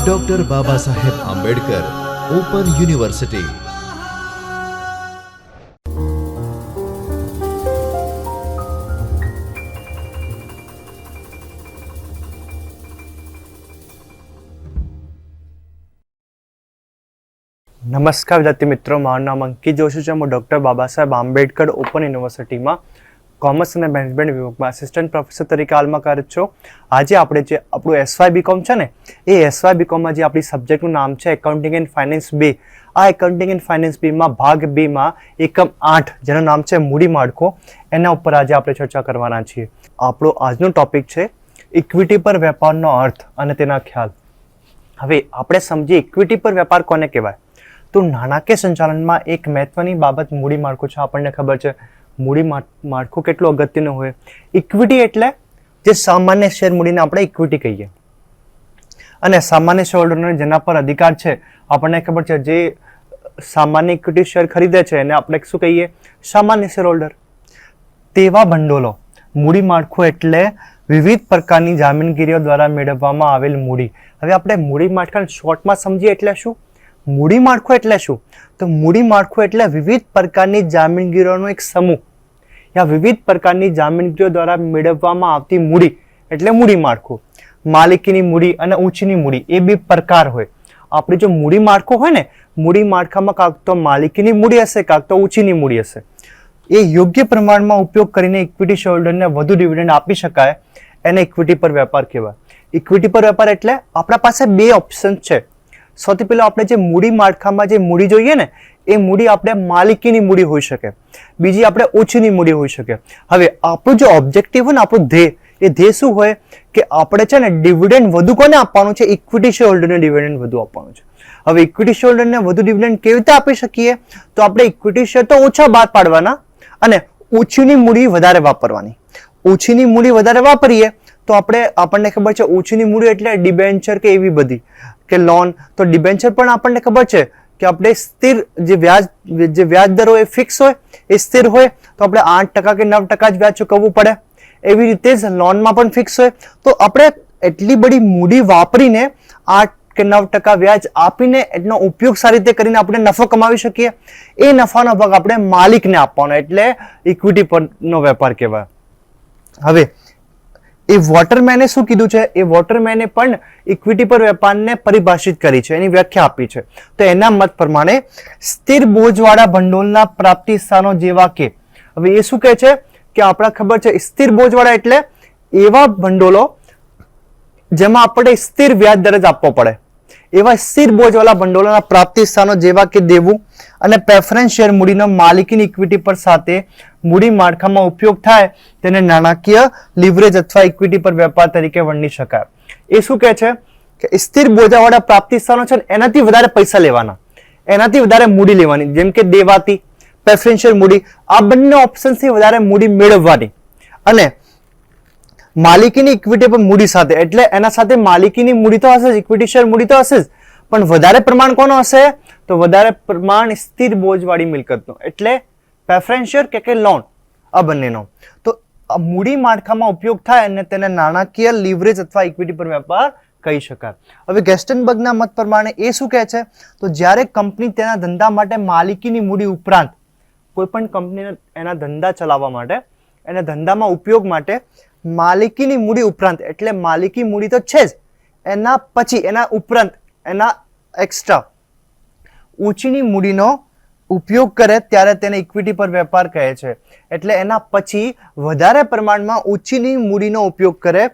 Doctor Baba Saheb Ambedkar open university. નમસ્કાર વિદ્યાર્થી મિત્રો, મારું નામ અંકિત જોશી છે. હું ડૉક્ટર બાબા સાહેબ આંબેડકર ઓપન યુનિવર્સિટીમાં કોમર્સ અને મેનેજમેન્ટ વિભાગમાં આસિસ્ટન્ટ પ્રોફેસર તરીકે હાલમાં કાર્યરત છું. આજે આપણે જે આપણું એસવાય બીકોમ છે ને, એ એસવાય બીકોમમાં જે આપણી સબ્જેક્ટનું નામ છે એકાઉન્ટિંગ એન્ડ ફાઇનાન્સ 2, આ એકાઉન્ટિંગ એન્ડ ફાઇનાન્સ 2માં ભાગ 2માં એકમ 8 જેનું નામ છે મૂડી માળખું, એના ઉપર આજે આપણે ચર્ચા કરવાના છીએ. આપણો આજનો ટોપિક છે ઇક્વિટી પર વેપારનો અર્થ અને તેના ખ્યાલ. હવે આપણે સમજીએ ઇક્વિટી પર વેપાર કોને કહેવાય. તો નાણાકીય સંચાલનમાં એક મહત્વની બાબત મૂડી માળખું છે. આપણને ખબર છે મૂડી માળખું કેટલું અગત્યનું હોય. ઇક્વિટી એટલે જે સામાન્ય શેર મૂડીને આપણે ઇક્વિટી કહીએ, અને સામાન્ય શેર હોલ્ડરને જેના પર અધિકાર છે, આપણને ખબર છે જે સામાન્ય ઇક્વિટી શેર ખરીદે છે એને આપણે શું કહીએ? સામાન્ય શેર હોલ્ડર. તેવા ભંડોળો મૂડી માળખું એટલે વિવિધ પ્રકારની જામીનગીરીઓ દ્વારા મેળવવામાં આવેલ મૂડી. હવે આપણે મૂડી માળખાને શોર્ટમાં સમજીએ એટલે શું? મૂડી માળખું એટલે શું? તો મૂડી માળખું એટલે વિવિધ પ્રકારની જામીનગીરીઓનો એક સમૂહ, યા વિવિધ પ્રકારની જામીનગીરીઓ દ્વારા મેળવવામાં આવતી મૂડી એટલે મૂડી માળખું. માલિકીની મૂડી અને ઊંચીની મૂડી એ બે પ્રકાર હોય. આપણે જો મૂડી માળખું હોય ને, મૂડી માળખામાં કાંક તો માલિકીની મૂડી હશે, કાંક તો ઊંચીની મૂડી હશે. એ યોગ્ય પ્રમાણમાં ઉપયોગ કરીને ઇક્વિટી શેરહોલ્ડરને વધુ ડિવિડન્ડ આપી શકાય, એને ઇક્વિટી પર વેપાર કહેવાય. ઇક્વિટી પર વેપાર એટલે આપણા પાસે બે ઓપ્શન છે. સૌથી પહેલા આપણે જે મૂડી માળખામાં જે મૂડી જોઈએ ને, એ મૂડી આપણે માલિકીની મૂડી હોઈ શકે, બીજી આપણે ઓછીની મૂડી હોઈ શકે. હવે આપણું જે ઓબ્જેક્ટિવ હોય ને, આપણું ધ્યેય, એ ધ્યેય શું હોય કે આપણે છે ને ડિવિડન્ડ વધુ કોને આપવાનું છે? ઇક્વિટી શેરહોલ્ડરને ડિવિડન્ડ વધુ આપવાનું છે. હવે ઇક્વિટી શેરહોલ્ડરને વધુ ડિવિડન્ડ કેવી રીતે આપી શકીએ? તો આપણે ઇક્વિટી શેર તો ઓછા બહાર પાડવાના અને ઓછીની મૂડી વધારે વાપરવાની. ઓછીની મૂડી વધારે વાપરીએ તો આપણને ખબર છે ઓછીની મૂડી એટલે ડિબેન્ચર કે એવી બધી કે લોન. તો ડિબેન્ચર પણ આપણને ખબર છે કે આપણે સ્થિર જે વ્યાજ દર હોય એ ફિક્સ હોય, એ સ્થિર હોય, તો આપણે 8% કે 9% જ વ્યાજ ચૂકવવું પડે. એવી રીતે જ લોનમાં પણ ફિક્સ હોય. તો આપણે એટલી બધી મૂડી વાપરીને 8 કે 9% વ્યાજ આપીને એનો ઉપયોગ સારી રીતે કરીને આપણે નફો કમાવી શકીએ. એ નફાનો ભાગ આપણે માલિકને આપવાનો, એટલે ઇક્વિટી પરનો વેપાર કહેવાય. હવે એ વોટરમેને શું કીધું છે? એ વોટરમેને પણ ઇક્વિટી પર વેપારને પરિભાષિત કરી છે, એની વ્યાખ્યા આપી છે. તો એના મત પ્રમાણે સ્થિર બોજવાળા ભંડોળના પ્રાપ્તિ સ્થાનો જેવા કે, હવે એ શું કહે છે કે આપણા ખબર છે સ્થિર બોજવાળા એટલે એવા ભંડોળો જેમાં આપણે સ્થિર વ્યાજ દર જ આપવો પડે, એવા સ્થિર બોજવાળા ભંડોળના પ્રાપ્તિ સ્થાનો જેવા કે દેવું અને પ્રેફરન્સ શેર મૂડીનો માલિકીની ઇક્વિટી પર સાથે મૂડી માળખામાં ઉપયોગ થાય તેને નાણાકીય લીવરેજ અથવા ઇક્વિટી પર વેપાર તરીકે વર્ણી શકાય. એ શું કહે છે કે સ્થિર બોજાવાળા પ્રાપ્તિ સ્થાનો છે એનાથી વધારે પૈસા લેવાના, એનાથી વધારે મૂડી લેવાની, જેમ કે દેવાતી, પ્રેફરન્સ શેર મૂડી, આ બંને ઓપ્શનથી વધારે મૂડી મેળવવાની. અને માલિકીની ઇક્વિટી પર મૂડી સાથે, એટલે એના સાથે માલિકીની મૂડી તો હશે જ, ઇક્વિટી શેર મૂડી તો હશે જ, પણ વધારે પ્રમાણ કોનો હશે? તો વધારે પ્રમાણ સ્થિર બોજવાળી મિલકતનો, એટલે પ્રેફરન્સ શેર કે લોન, આ બંનેનો. તો મૂડી માળખામાં ઉપયોગ થાય અને તેને નાણાકીય લીવરેજ અથવા ઇક્વિટી પર વેપાર કહી શકાય. હવે ગેસ્ટનબર્ગના મત પ્રમાણે એ શું કહે છે? તો જ્યારે કંપની તેના ધંધા માટે માલિકીની મૂડી ઉપરાંત, કોઈ પણ કંપનીને એના ધંધા ચલાવવા માટે, એના ધંધામાં ઉપયોગ માટે માલિકીની મૂડી ઉપરાંત, એટલે માલિકી મૂડી તો છે જ, એના પછી એના ઉપરાંત એના એક્સ્ટ્રા ઊંચીની મૂડીનો ઉપયોગ કરે ત્યારે તેને ઇક્વિટી પર વેપાર કહે છે. એટલે એના પછી વધારે પ્રમાણમાં ઊંચીની મૂડીનો ઉપયોગ કરે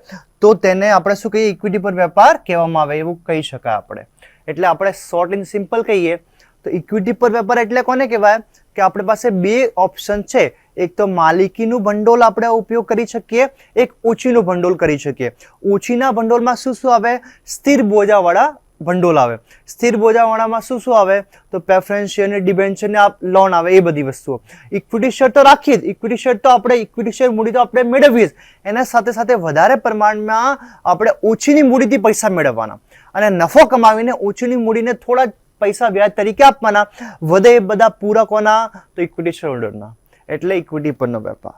તો તેને આપણે શું કહીએ? ઇક્વિટી પર વેપાર કહેવામાં આવે, એવું કહી શકાય આપણે. એટલે આપણે શોર્ટ એન્ડ સિમ્પલ કહીએ તો ઇક્વિટી પર વેપાર એટલે કોને કહેવાય કે આપણી પાસે બે ઓપ્શન છે. એક તો માલિકીનું ભંડોળ આપણે ઉપયોગ કરી શકીએ, એક ઓછીનું ભંડોળ કરી શકીએ. ઓછીના ભંડોળમાં શું શું આવે? સ્થિર બોજાવાળા ભંડોળ આવે. સ્થિર બોજાવાળામાં શું શું આવે? તો પ્રેફરન્સ શેર ને ડિબેન્ચર ને લોન આવે, એ બધી વસ્તુઓ. ઇક્વિટી શેર તો રાખીએ જ, ઇક્વિટી શેર તો આપણે ઇક્વિટી શેર મૂડી તો આપણે મેળવીએ જ, એના સાથે સાથે વધારે પ્રમાણમાં આપણે ઓછીની મૂડીથી પૈસા મેળવવાના અને નફો કમાવીને ઓછીની મૂડીને થોડા પૈસા વ્યાજ તરીકે આપવાના. વધે એ બધા પૂરકોના? તો ઇક્વિટી શેર હોલ્ડરના, એટલે ઇક્વિટી પરનો વેપાર.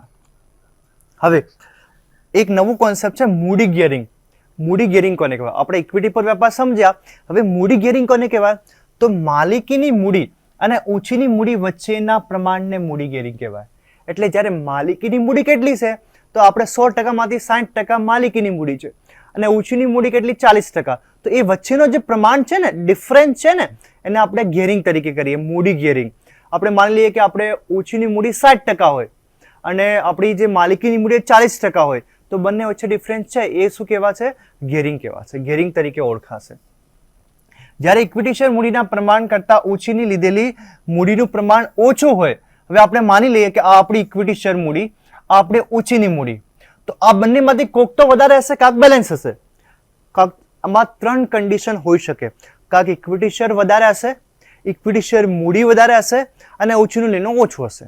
હવે એક નવું કોન્સેપ્ટ છે મૂડી ગિયરિંગ. મૂડી ગેરિંગ કોને કહેવાય? આપણે ઇક્વિટી પર વેપાર સમજ્યા, હવે મૂડી ગેરિંગ કોને કહેવાય? તો માલિકીની મૂડી અને ઓછીની મૂડી વચ્ચેના પ્રમાણને મૂડી ગેરિંગ કહેવાય. એટલે જ્યારે માલિકીની મૂડી કેટલી છે તો આપણે 100% માંથી 60% માલિકીની મૂડી છે અને ઓછીની મૂડી કેટલી 40%. તો એ વચ્ચેનો જે પ્રમાણ છે ને, ડિફરન્સ છે ને, એને આપણે ગેરિંગ તરીકે કરીએ, મૂડી ગેરિંગ. આપણે માની લઈએ કે આપણે ઓછીની મૂડી 60% હોય અને આપણી જે માલિકીની મૂડી 40% હોય, તો બંને વચ્ચે ડિફરન્સ છે એ શું કહેવાશે? ગેરિંગ કહેવાશે, ગેરિંગ તરીકે ઓળખાશે. જ્યારે ઇક્વિટી શેર મૂડીના પ્રમાણ કરતા ઓછીની લીધેલી મૂડીનું પ્રમાણ ઓછું હોય, હવે આપણે માની લઈએ કે આ આપણી ઇક્વિટી શેર મૂડી, આ આપણે ઓછીની મૂડી, તો આ બંનેમાંથી કોક તો વધારે હશે, કાંક બેલેન્સ હશે. કાંક આમાં 3 કન્ડિશન હોઈ શકે. કાંક ઇક્વિટી શેર વધારે હશે, ઇક્વિટી શેર મૂડી વધારે હશે અને ઓછીનું લેણું ઓછું હશે.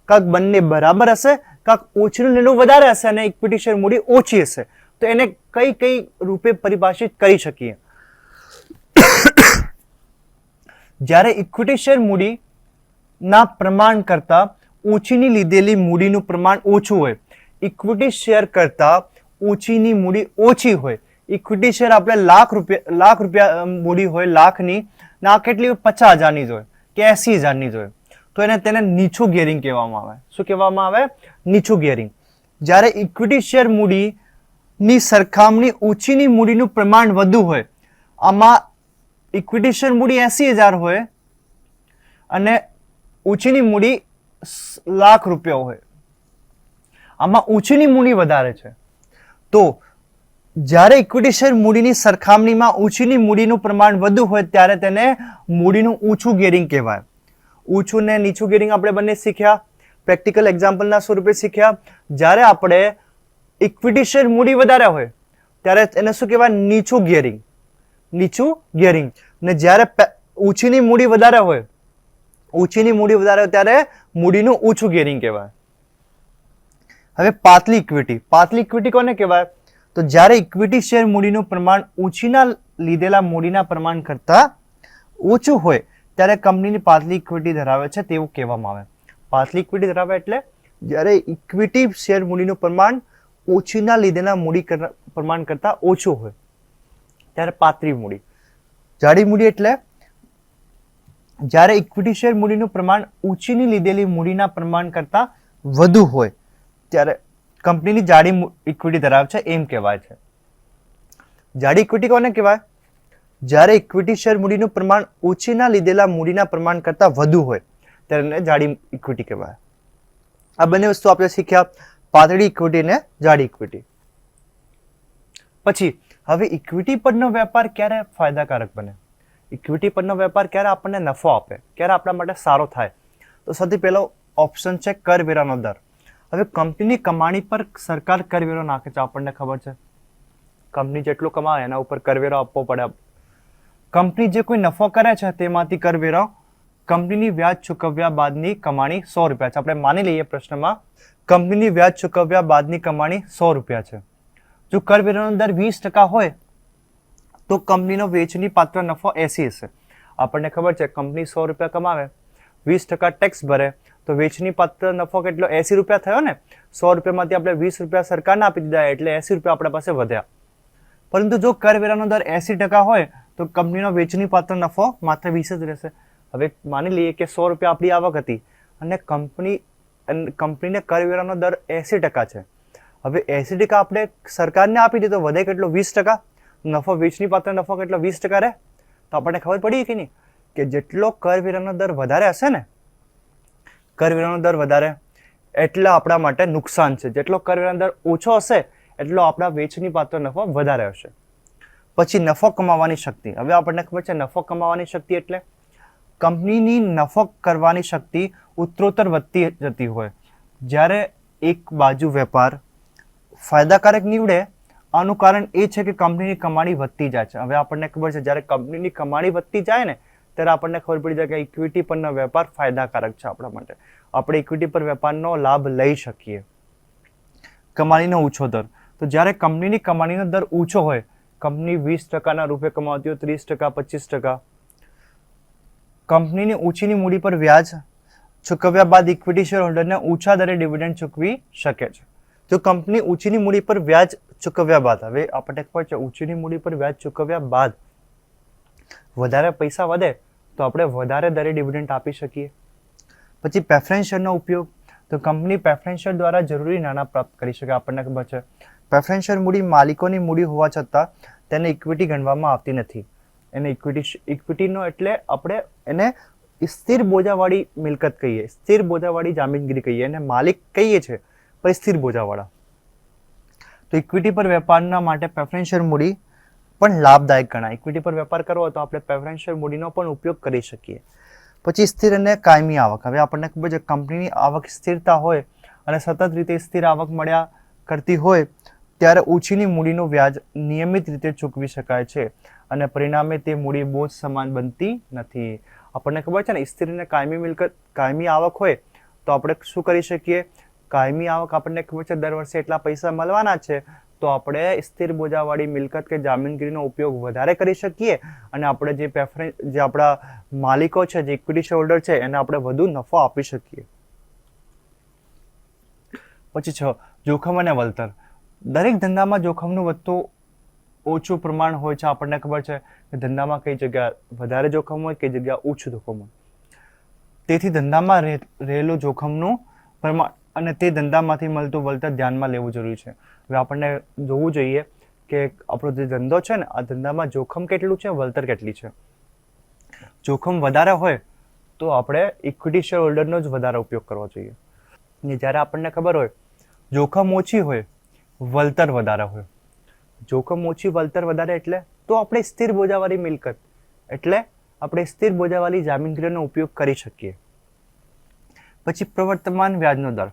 કાંક બંને બરાબર હશે, કાંક ઓછીનું લેણું વધારે હશે અને ઇક્વિટી શેર મૂડી ઓછી હશે. તો એને કઈ રૂપે પરિભાષિત કરી શકીએ? જ્યારે ઇક્વિટી શેર મૂડીના પ્રમાણ કરતા ઓછીની લીધેલી મૂડીનું પ્રમાણ ઓછું હોય, ઇક્વિટી શેર કરતા ઓછીની મૂડી ઓછી હોય, ઇક્વિટી શેર આપણે લાખ રૂપિયા મૂડી હોય, લાખની, ના કેટલી 50,000ની જ હોય કે 80,000ની જ હોય, તો તેને નીચું ગેરિંગ કહેવામાં આવે. શું કહેવામાં આવે? નીચું ગેરિંગ. જ્યારે ઇક્વિટી શેર મૂડીની સરખામણી ઓછીની મૂડીનું પ્રમાણ વધુ હોય, આમાં ઇક્વિટી શેર મૂડી 80,000 હોય અને ઓછીની મૂડી ₹1,00,000 હોય, આમાં ઓછીની મૂડી વધારે છે, તો જ્યારે ઇક્વિટી શેર મૂડીની સરખામણીમાં ઓછીની મૂડીનું પ્રમાણ વધુ હોય ત્યારે તેને મૂડીનું ઊંચું ગેરિંગ કહેવાય. ઊંચું ને નીચું ગેરિંગ આપણે બંને શીખ્યા, પ્રેક્ટિકલ એક્ઝામ્પલના સ્વરૂપે શીખ્યા. જ્યારે આપણે ઇક્વિટી શેર મૂડી વધારે હોય ત્યારે એને શું કહેવાય? નીચું ગેરિંગ, નીચું ગેરિંગ. ને જ્યારે ઓછીની મૂડી વધારે હોય, ઓછીની મૂડી વધારે હોય ત્યારે મૂડીનું ઊંચું ગેરિંગ કહેવાય. હવે પાતળી ઇક્વિટી. પાતળી ઇક્વિટી કોને કહેવાય? તો જ્યારે ઇક્વિટી શેર મૂડીનું પ્રમાણ ઓછીના લીધેલા મૂડીના પ્રમાણ કરતા ઓછું હોય ત્યારે કંપનીની પાતળી ઇક્વિટી ધરાવે છે તેવું કહેવામાં આવે. પાતળી ઇક્વિટી ધરાવે એટલે જ્યારે ઇક્વિટી શેર મૂડીનું પ્રમાણ ઓછીના લીધેલા મૂડી પ્રમાણ કરતા ઓછું હોય ત્યારે પાતળી મૂડી. જાડી મૂડી એટલે જ્યારે ઇક્વિટી શેર મૂડીનું પ્રમાણ ઓછીની લીધેલી મૂડીના પ્રમાણ કરતા વધુ હોય ત્યારે કંપનીની જાડી ઇક્વિટી ધરાવે છે એમ કહેવાય છે. જાડી ઇક્વિટી કોને કહેવાય? જ્યારે ઇક્વિટી શેર મૂડીનું પ્રમાણ ઓછીના લીધેલા મૂડીના પ્રમાણ કરતા વધુ હોય ત્યારે જાડી ઇક્વિટી કહેવાય. આ બંને વસ્તુ આપણે શીખ્યા, પાતળી ઇક્વિટી અને જાડી ઇક્વિટી. પછી હવે ઇક્વિટી પરનો વેપાર ક્યારે ફાયદાકારક બને? ઇક્વિટી પરનો વેપાર ક્યારે આપણને નફો આપે, ક્યારે આપણા માટે સારો થાય? તો સૌથી પહેલો ઓપ્શન છે કરવેરાનો દર. હવે કંપનીની કમાણી પર સરકાર કરવેરો નાખે છે, આપણને ખબર છે. કંપની જેટલું કમાય એના ઉપર કરવેરો આપવો પડે. કંપની જે કોઈ નફો કરે છે તેમાંથી કરવેરો કંપનીની વ્યાજ ચૂકવ્યા બાદની કમાણી ₹100 છે. આપણે માની લઈએ પ્રશ્નમાં કંપનીની વ્યાજ ચૂકવ્યા બાદની કમાણી ₹100 છે. જો કરવેરાનો દર 20% હોય તો કંપનીનો વેચની પાત્ર નફો 80 હશે. આપણને ખબર છે કંપની ₹100 કમાવે, 20% ટેક્સ ભરે તો વેચની પાત્ર નફો કેટલો? ₹80 થયો ને. ₹100માંથી આપણે ₹20 સરકારને આપી દીધા એટલે ₹80 આપણા પાસે વધ્યા. પરંતુ જો કરવેરાનો દર 80% હોય તો કંપનીનો વેચની પાત્ર નફો માત્ર 20 જ રહેશે. હવે માની લઈએ કે ₹100 આપણી આવક હતી અને કંપનીને કરવેરાનો દર 80% છે. હવે 80% આપણે સરકારને આપી દીધો, વધે કેટલો? 20%. નફો, વેચની પાત્ર નફો કેટલો? 20% રહે. તો આપણને ખબર પડી કે નહીં કે જેટલો કરવેરાનો દર વધારે હશે ને, કરવેરાનો દર વધારે એટલે આપણા માટે નુકસાન છે. જેટલો કરવેરાનો દર ઓછો હશે એટલો આપણા વેચની પાત્ર નફો વધારે હશે. પછી નફો કમાવાની શક્તિ. હવે આપણને ખબર છે નફો કમાવાની શક્તિ એટલે કંપનીની નફો કરવાની શક્તિ ઉત્તરોત્તર વધતી જતી હોય. જ્યારે એક બાજુ વેપાર ફાયદાકારક નીવડે, આનું કારણ એ છે કે કંપનીની કમાણી વધતી જાય છે. હવે આપણને ખબર છે જ્યારે કંપનીની કમાણી વધતી જાય ને ત્યારે આપણને ખબર પડી જાય કે ઇક્વિટી પરનો વેપાર ફાયદાકારક છે આપણા માટે. આપણે ઇક્વિટી પર વેપારનો લાભ લઈ શકીએ. કમાણીનો ઓછો દર. તો જ્યારે કંપનીની કમાણીનો દર ઓછો હોય, કંપની 20%ના રૂપે કમાવતી હોય, 30%, 25%, કંપનીની ઓછીની મૂડી પર વ્યાજ ચૂકવ્યા બાદ ઇક્વિટી શેર હોલ્ડરને ઓછા દરે ડિવિડન્ડ ચૂકવી શકે છે. જો કંપની ઊંચીની મૂડી પર વ્યાજ ચૂકવ્યા બાદ, હવે આપણને ખબર છે ઊંચીની મૂડી પર વ્યાજ ચૂકવ્યા બાદ વધારે પૈસા વધે તો આપણે વધારે દરે ડિવિડન્ડ આપી શકીએ. પછી પ્રેફરન્સ શેરનો ઉપયોગ, તો કંપની પ્રેફરન્સ શેર દ્વારા જરૂરી નાણાં પ્રાપ્ત કરી શકે. આપણને ખબર છે પ્રેફરન્સ શેર મૂડી માલિકોની મૂડી હોવા છતાં તેને ઇક્વિટી ગણવામાં આવતી નથી. એને ઇક્વિટીનો એટલે આપણે એને સ્થિર બોજાવાળી મિલકત કહીએ, સ્થિર બોજાવાળી જામીનગીરી કહીએ, એને માલિક કહીએ છીએ પણ સ્થિર બોજાવાળા. તો ઇક્વિટી પર વેપારના માટે પ્રેફરન્સ શેર મૂડી પણ લાભદાયક ગણાય. ઇક્વિટી પર વેપાર કરવો હોય તો આપણે પ્રેફરન્સ શેર મૂડીનો પણ ઉપયોગ કરી શકીએ. પછી સ્થિર અને કાયમી આવક, હવે આપણને ખબર છે કંપનીની આવક સ્થિરતા હોય અને સતત રીતે સ્થિર આવક મળ્યા કરતી હોય ત્યારે ઓછીની મૂડીનું વ્યાજ નિયમિત રીતે ચૂકવી શકાય છે અને પરિણામે તે મૂડી બોજ સમાન બનતી નથી. આપણને ખબર છે ને સ્થિર અને કાયમી આવક હોય તો આપણે શું કરી શકીએ, કાયમી આવક આપણને ખબર છે દર વર્ષે એટલા પૈસા મળવાના છે તો આપણે સ્થિર બોજાવાળી મિલકત કે જામીનગીરીનો ઉપયોગ વધારે કરી શકીએ અને આપણે જે આપણા માલિકો છે, જે ઇક્વિટી શેર હોલ્ડર છે, એને આપણે વધુ નફો આપી શકીએ. પછી 6 જોખમ અને વળતર. દરેક ધંધામાં જોખમનું વધતું ઓછું પ્રમાણ હોય છે. આપણને ખબર છે કે ધંધામાં કઈ જગ્યા વધારે જોખમ હોય, કઈ જગ્યા ઓછું જોખમ હોય. તેથી ધંધામાં રહેલું જોખમનું પ્રમાણ અને તે ધંધામાંથી મળતું વળતર ધ્યાનમાં લેવું જરૂરી છે. હવે આપણને જોવું જોઈએ કે આપણો જે ધંધો છે ને આ ધંધામાં જોખમ કેટલું છે, વળતર કેટલી છે. જોખમ વધારે હોય તો આપણે ઇક્વિટી શેર હોલ્ડરનો જ વધારે ઉપયોગ કરવો જોઈએ. ને જ્યારે આપણને ખબર હોય જોખમ ઓછી હોય, વળતર વધારે હોય, જોખમ ઓછી વળતર વધારે એટલે તો આપણે સ્થિર બોજાવાળી મિલકત એટલે આપણે સ્થિર બોજાવાળી જામીનગીરીનો ઉપયોગ કરી શકીએ. પછી પ્રવર્તમાન વ્યાજનો દર.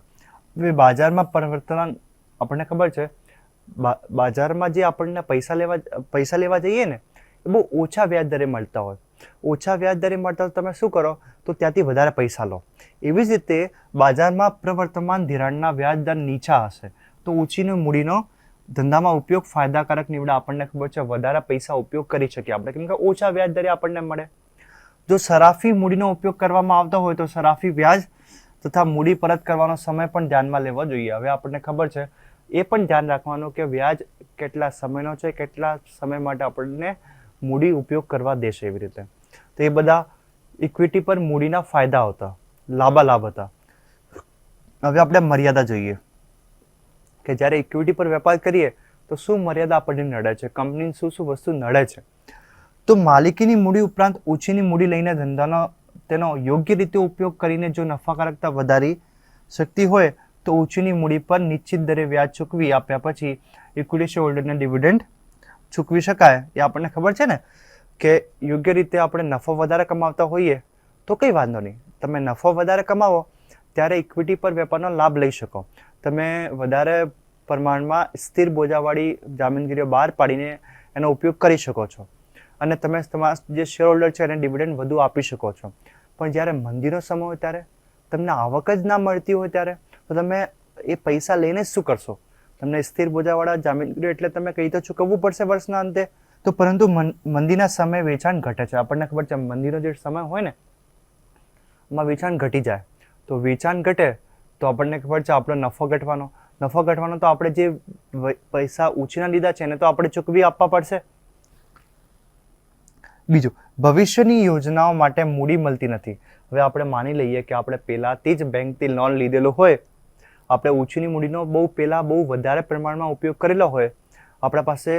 હવે બાજારમાં પરિવર્તન આપણને ખબર છે બાજારમાં જે આપણને પૈસા લેવા જઈએ ને એ બહુ ઓછા વ્યાજ દરે મળતા હોય. ઓછા વ્યાજ દરે મળતા હોય તમે શું કરો તો ત્યાંથી વધારે પૈસા લો. એવી જ રીતે બાજારમાં પ્રવર્તમાન ધિરાણના વ્યાજ દર નીચા હશે તો ઓછીની મૂડીનો ધંધામાં ઉપયોગ ફાયદાકારક નીવડે. આપણને ખબર છે વધારે પૈસા ઉપયોગ કરી શકીએ આપણે કેમ કે ઓછા વ્યાજ દરે આપણને મળે. જો સરાફી મૂડીનો ઉપયોગ કરવામાં આવતો હોય તો સરાફી વ્યાજ તથા મૂડી પરત કરવાનો સમય પણ ધ્યાનમાં લેવો જોઈએ. હવે આપણને ખબર છે એ પણ ધ્યાન રાખવાનું કે વ્યાજ કેટલા સમયનો છે, કેટલા સમય માટે આપણને મૂડી ઉપયોગ કરવા દેશે એવી રીતે. તો એ બધા ઇક્વિટી પર મૂડીના ફાયદા હતા, લાભ હતા. હવે આપણે મર્યાદા જોઈએ કે જ્યારે ઇક્વિટી પર વેપાર કરીએ તો શું મર્યાદા આપણને નડે છે, કંપનીને શું વસ્તુ નડે છે. તો માલિકીની મૂડી ઉપરાંત ઓછીની મૂડી લઈને ધંધાનો તેનો યોગ્ય રીતે ઉપયોગ કરીને જો નફાકારકતા વધારી શકતી હોય તો ઓછીની મૂડી પર નિશ્ચિત દરે વ્યાજ ચૂકવી આપ્યા પછી ઇક્વિટી શેર હોલ્ડરને ડિવિડન્ડ ચૂકવી શકાય. એ આપણને ખબર છે ને કે યોગ્ય રીતે આપણે નફો વધારે કમાવતા હોઈએ તો કંઈ વાંધો નહીં. તમે નફો વધારે કમાવો ત્યારે ઇક્વિટી પર વેપારનો લાભ લઈ શકો. તમે વધારે પ્રમાણમાં સ્થિર બોજાવાળી જામીનગીરીઓ બહાર પાડીને એનો ઉપયોગ કરી શકો છો અને તમે તમારા જે શેર હોલ્ડર છે એને ડિવિડન્ડ વધુ આપી શકો છો. પણ જ્યારે મંદીનો સમય હોય ત્યારે તમને આવક જ ના મળતી હોય ત્યારે તો તમે એ પૈસા લઈને જ શું કરશો? તમને સ્થિર બોજાવાળા જામીનગીરી એટલે તમે કંઈ તો ચૂકવવું પડશે વર્ષના અંતે. તો પરંતુ મંદીના સમયે વેચાણ ઘટે છે. આપણને ખબર છે મંદીનો જે સમય હોય ને એમાં વેચાણ ઘટી જાય. તો વેચાણ ઘટે તો આપણને ખબર છે આપણો નફો ઘટવાનો તો આપણે જે પૈસા ઉછીના લીધા છે એને તો આપણે ચૂકવી આપવા પડશે. બીજું, ભવિષ્યની યોજનાઓ માટે મૂડી મળતી નથી. હવે આપણે માની લઈએ કે આપણે પહેલાથી જ બેંકથી લોન લીધેલો હોય, આપણે ઓછીની મૂડીનો બહુ વધારે પ્રમાણમાં ઉપયોગ કરેલો હોય, આપણા પાસે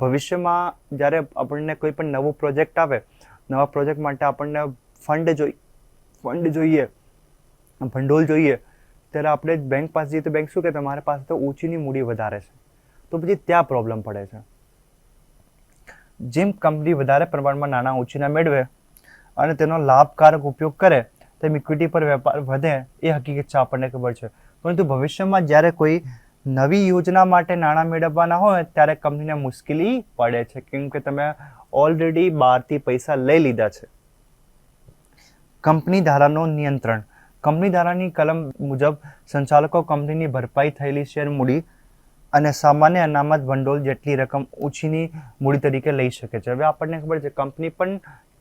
ભવિષ્યમાં જ્યારે આપણને કોઈ પણ નવો પ્રોજેક્ટ આવે, નવા પ્રોજેક્ટ માટે આપણને ફંડ જોઈએ, ભંડોળ જોઈએ, ત્યારે આપણે બેંક પાસે જઈએ તો બેંક શું કે તમારી પાસે તો ઓછીની મૂડી વધારે છે. તો પછી ત્યાં પ્રોબ્લેમ પડે છે. જેમ કંપની વધારે પ્રમાણમાં નાણાં ઓછીના મેળવે અને તેનો લાભકારક ઉપયોગ કરે તેમ ઇક્વિટી પર વેપાર વધે એ હકીકત છે, આપણને ખબર છે. પરંતુ ભવિષ્યમાં જ્યારે કોઈ નવી યોજના માટે નાણાં મેળવવાના હોય ત્યારે કંપનીને મુશ્કેલી પડે છે કેમ કે તમે ઓલરેડી બહારથી પૈસા લઈ લીધા છે. કંપની ધારાનું નિયંત્રણ. કંપની ધારાની કલમ મુજબ સંચાલકો કંપનીની ભરપાઈ થયેલી શેર મૂડી અને સામાન્ય અનામત ભંડોળ જેટલી રકમ ઓછીની મૂડી તરીકે લઈ શકે છે. હવે આપણને ખબર છે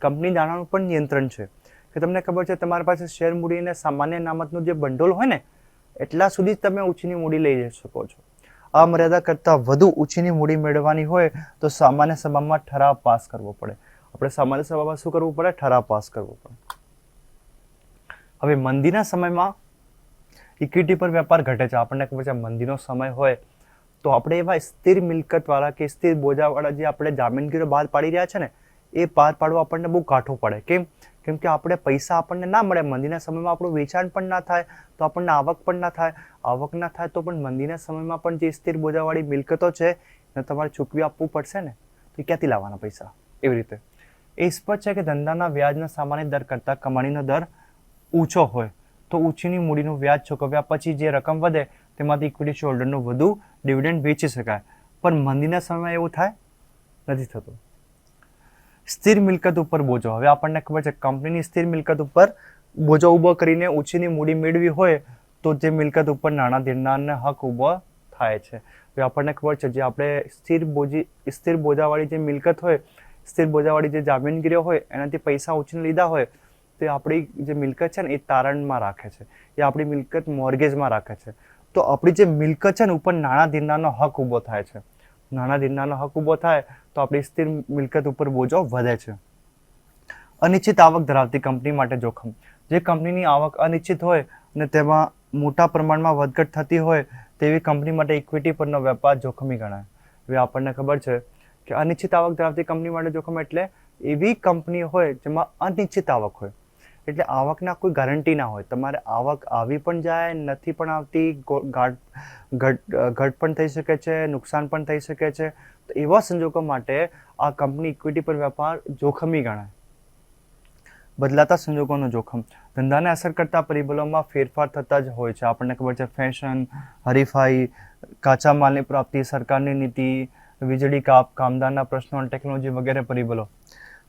કંપની ધારાનું પણ નિયંત્રણ છે કે તમને ખબર છે તમારી પાસે શેર મૂડી અને સામાન્ય અનામતનું જે ભંડોળ હોય ને એટલા સુધી જ તમે ઓછીની મૂડી લઈ જઈ શકો છો. આ મર્યાદા કરતાં વધુ ઓછીની મૂડી મેળવવાની હોય તો સામાન્ય સભામાં ઠરાવ પાસ કરવો પડે. આપણે સામાન્ય સભામાં શું કરવું પડે? ઠરાવ પાસ કરવો પડે. હવે મંદીના સમયમાં ઇક્વિટી પર વેપાર ઘટે છે. આપણને ખબર છે મંદીનો સમય હોય તો આપણે એવા સ્થિર મિલકતવાળા કે સ્થિર બોજાવાળા જે આપણે જામીનગીરો બહાર પાડી રહ્યા છે ને એ બહાર પાડવા આપણને બહુ કાઠું પડે. કેમ કે આપણે પૈસા આપણને ના મળે. મંદીના સમયમાં આપણું વેચાણ પણ ના થાય તો આપણને આવક પણ ના થાય. આવક ના થાય તો પણ મંદીના સમયમાં પણ જે સ્થિર બોજાવાળી મિલકતો છે એને તમારે ચૂકવી આપવું પડશે ને, તો ક્યાંથી લાવવાના પૈસા? એવી રીતે એ સ્પષ્ટ છે કે ધંધાના વ્યાજના સામાન્ય દર કરતાં કમાણીનો દર ઊંચો હોય તો ઊંચીની મૂડીનું વ્યાજ ચૂકવ્યા પછી જે રકમ વધે તેમાંથી ઇક્વિટી શેરહોલ્ડરનું વધુ ડિવિડન્ડ વેચી શકાય. પણ મંદીના સમયમાં એવું થાય નથી થતું. સ્થિર મિલકત ઉપર બોજો. હવે આપણને ખબર છે કંપનીની સ્થિર મિલકત ઉપર બોજો ઊભો કરીને ઓછીની મૂડી મેળવી હોય તો જે મિલકત ઉપર નાણાં દેનારને હક ઊભો થાય છે. હવે આપણને ખબર છે જે આપણે સ્થિર બોજાવાળી જે મિલકત હોય, સ્થિર બોજાવાળી જે જામીનગીરીઓ હોય એનાથી પૈસા ઉછીને લીધા હોય તો આપણી જે મિલકત છે ને એ તારણમાં રાખે છે, એ આપણી મિલકત મોર્ગેજમાં રાખે છે. તો આપણી જે મિલકત છે ને ઉપર નાણાં દેનારનો હક ઊભો થાય છે. નાણાં દેનારનો હક ઊભો થાય તો આપણી સ્થિર મિલકત ઉપર બોજો વધે છે. અનિશ્ચિત આવક ધરાવતી કંપની માટે જોખમ. જે કંપનીની આવક અનિશ્ચિત હોય અને તેમાં મોટા પ્રમાણમાં વધઘટ થતી હોય તેવી કંપની માટે ઇક્વિટી પરનો વેપાર જોખમી ગણાય. હવે આપણને ખબર છે કે અનિશ્ચિત આવક ધરાવતી કંપની માટે જોખમ એટલે એવી કંપની હોય જેમાં અનિશ્ચિત આવક હોય. એટલે આવકના કોઈ ગેરંટી ના હોય. તમારે આવક આવી પણ જાય, નથી પણ આવતી, ઘટ પણ થઈ શકે છે, નુકસાન પણ થઈ શકે છે. તો એવા સંજોગો માટે આ કંપની ઇક્વિટી પર વેપાર જોખમી ગણાય. બદલાતા સંજોગોનું જોખમ. ધંધાને અસર કરતા પરિબળોમાં ફેરફાર થતા જ હોય છે. આપણને ખબર છે ફેશન, હરીફાઈ, કાચા માલની પ્રાપ્તિ, સરકારની નીતિ, વીજળી કાપ, કામદારના પ્રશ્નો, ટેકનોલોજી વગેરે પરિબળો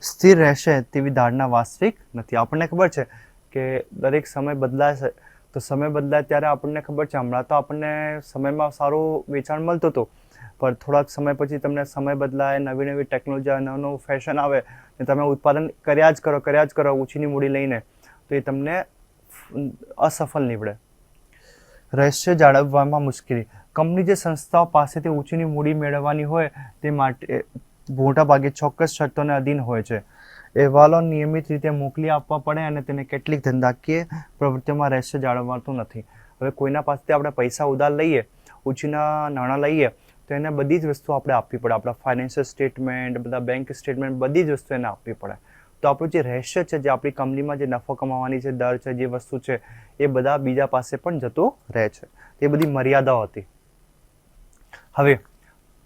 સ્થિર રહેશે તેવી ધારણા વાસ્તવિક નથી. આપણને ખબર છે કે દરેક સમય બદલાય છે. તો સમય બદલાય ત્યારે આપણને ખબર છે હમણાં તો આપણને સમયમાં સારું વેચાણ મળતું હતું, પણ થોડાક સમય પછી તમને સમય બદલાય, નવી નવી ટેકનોલોજી, નવું નવું ફેશન આવે ને તમે ઉત્પાદન કર્યા જ કરો ઓછીની મૂડી લઈને, તો એ તમને અસફળ નીવડે. રહસ્ય જાળવવામાં મુશ્કેલી. કંપની જે સંસ્થાઓ પાસેથી ઓછીની મૂડી મેળવવાની હોય તે માટે મોટા ભાગે ચોક્કસ શરતોને અધીન હોય છે. અહેવાલો નિયમિત રીતે મોકલી આપવા પડે અને તેને કેટલીક ધંધાકીય પ્રવૃત્તિઓમાં રહસ્ય જાળવવાતું નથી. હવે કોઈના પાસેથી આપણે પૈસા ઉધાર લઈએ, ઓછીના નાણાં લઈએ તો એને બધી જ વસ્તુ આપણે આપવી પડે. આપણા ફાઇનાન્શિયલ સ્ટેટમેન્ટ, બધા બેંક સ્ટેટમેન્ટ, બધી જ વસ્તુ એને આપવી પડે. તો આપણું જે રહસ્ય છે, જે આપણી કંપનીમાં જે નફો કમાવાની જે દર છે, જે વસ્તુ છે એ બધા બીજા પાસે પણ જતું રહે છે. એ બધી મર્યાદાઓ હતી. હવે